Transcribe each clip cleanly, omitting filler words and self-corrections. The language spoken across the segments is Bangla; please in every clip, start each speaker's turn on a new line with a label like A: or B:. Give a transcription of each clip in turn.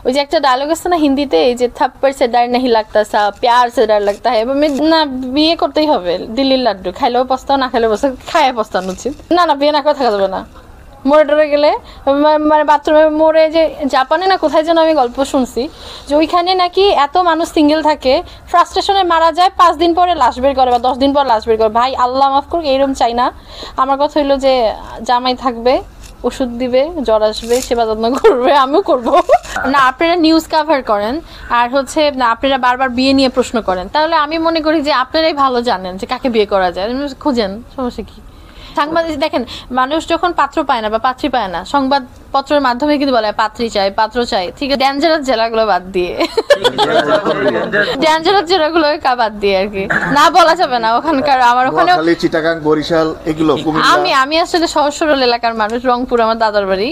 A: ওই যে একটা ডায়লগ আছে না হিন্দিতে, এই যে থাপ্পড় সে ডর नहीं लगता सा प्यार से डर लगता है, না বিয়ে করতেই হবে, দিল্লির লাড্ডু খাইলেও পস্তাও না খাইলেও পস্তাও, খায় পস্তানো উচিত। না বিয়ে না করে থাকা যাবে না। মরে টরে গেলে মানে বাথরুমে মরে, যে জাপানে না কোথায় যেন আমি গল্প শুনছি যে ওইখানে নাকি এত মানুষ সিঙ্গেল থাকে, ফ্রাস্ট্রেশনে মারা যায়, 5 দিন পরে লাশ বের করে বা 10 দিন পর লাশ বের করে। ভাই আল্লাহ মাফ করুক, এইরকম চাই না। আমার কথা হইলো যে জামাই থাকবে, ওষুধ দিবে, জ্বর আসবে, সেবা যত্ন করবে, আমিও করব না। আপনারা নিউজ কাভার করেন আর হচ্ছে না আপনারা বারবার বিয়ে নিয়ে প্রশ্ন করেন, তাহলে আমি মনে করি যে আপনারাই ভালো জানেন যে কাকে বিয়ে করা যায়, খুঁজেন, সমস্যা কি? সাংবাদিক দেখেন, মানুষ যখন পাত্র পায় না বা পাত্রী পায় না, সংবাদপত্রের মাধ্যমে কিন্তু বলে পাত্রী চাই, পাত্র চাই, ঠিক আছে, ডেঞ্জারাস জেলাগুলো বাদ দিয়ে, ডেঞ্জারাস জেলাগুলো বাদ দিয়ে আর কি, না বলা যাবে না ওখানকার। আমার ওখানে
B: চিটাগাং, বরিশাল, এগুলো
A: আমি আসলে সহজ সরল এলাকার মানুষ, রংপুর আমার দাদার বাড়ি,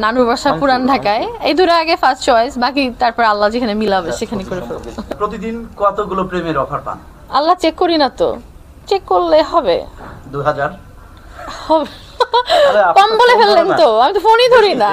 A: নানুর বাসা পুরান ঢাকায়, এই দুটো আগে ফার্স্ট চয়েস, বাকি তারপর আল্লাহ যেখানে মিলাবে সেখানে করে ফেলবে।
C: প্রতিদিন কতগুলো প্রেমের অফার পান?
A: আল্লাহ চেক করি না তো, চেক করলে হবে
C: 2000
A: কম বলে ফেললেন তো, আমি তো ফোনই ধরি না।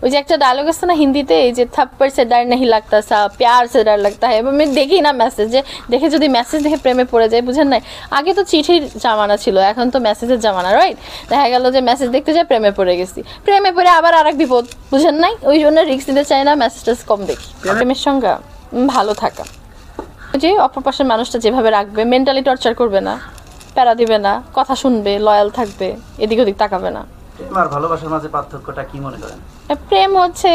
A: ওই যে একটা ডায়লগ আছে না হিন্দিতে, এই যে থাপ্পড় সে ডর नहीं लगता सा प्यार से डर लगता है, আমি দেখি না মেসেজ, যে দেখে যদি মেসেজ দেখে প্রেমে পড়ে যায়, বুঝেন নাই? আগে তো চিঠির জামানা ছিল, এখন তো মেসেজের জামানা, রাইট? দেখা গেল যে মেসেজ দেখতে যায় প্রেমে পড়ে গেছি, প্রেমে পড়ে আবার আরেক বিপদ, বুঝেন নাই? ওই জন্য রিস্ক নিতে চাই না, মেসেজটা কম দেখি। প্রেমের সঙ্গে ভালো থাকা, যে অপর পাশের মানুষটা যেভাবে রাখবে, মেন্টালি টর্চার করবে না, প্যারা দিবে না, কথা শুনবে, লয়াল থাকবে, এদিক ওদিক তাকাবে না।
C: প্রেম আর ভালোবাসার মাঝে পার্থক্যটা কি মনে করেন?
A: প্রেম হচ্ছে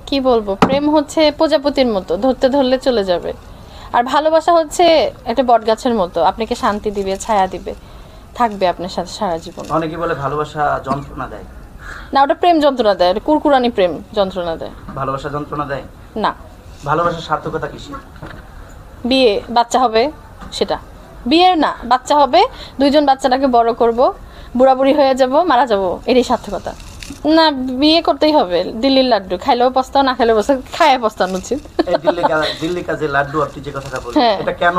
A: কি বলবো, প্রেম হচ্ছে প্রজাপতির মতো, ধরতে ধরলে চলে যাবে। আর ভালোবাসা হচ্ছে একটা বটগাছের মতো, আপনাকে শান্তি দিবে, ছায়া দিবে, থাকবে আপনার সাথে সারা জীবন।
C: অনেকে বলে ভালোবাসা যন্ত্রণা দেয়।
A: না, ওটা প্রেম যন্ত্রণা দেয়, কুরকুরানি প্রেম যন্ত্রণা দেয়।
C: ভালোবাসা যন্ত্রণা দেয়
A: না।
C: ভালোবাসার সার্থকতা কিসে?
A: বিয়ে, বাচ্চা হবে, সেটা বিয়ের না, বাচ্চা হবে, 2জন বাচ্চাটাকে বড় করব, বুড়াবুড়ি হয়ে যাব, মারা যাব, এটাই সার্থকতা। না বিয়ে করতেই হবে, দিল্লির লাড্ডু খাইলেও পস্তাও না খাইলেও পস্তাও, খায় পস্তানো উচিত।
C: এই দিল্লি কাজে লাড্ডু আপনি যে কথাটা বললেন, এটা কেন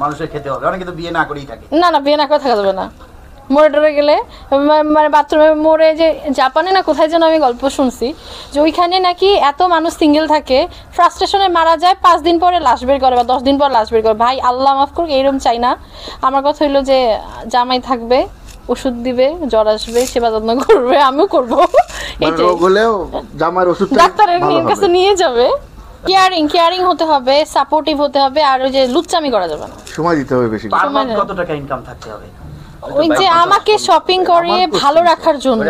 C: মানুষের খেতে হবে? অনেকে তো বিয়ে না করেই থাকে।
A: না বিয়ে না করে থাকা যাবে না। মরে টরে গেলে মানে বাথরুমে মরে, যে জাপানে না কোথায় যেন আমি গল্প শুনছি যে ওইখানে নাকি এত মানুষ সিঙ্গেল থাকে, ফ্রাস্ট্রেশনে মারা যায়, 5 দিন পরে লাশ বের করে বা 10 দিন পর লাশ বের করে। ভাই আল্লাহ মাফ করুক, এইরকম চাই না। আমার কথা হইলো যে জামাই থাকবে, ওষুধ দিবে, জ্বর আসবে, সেবা যত্ন করবে, আমিও করবো, ডাক্তারের কাছে নিয়ে যাবে। কেয়ারিং হতে হবে, সাপোর্টিভ হতে হবে, আর ওই যে লুচ্চামি করা যাবে না,
B: সময় দিতে হবে বেশি।
C: কত টাকা ইনকাম থাকতে হবে?
A: ওই যে আমাকে শপিং করিয়ে ভালো রাখার জন্য।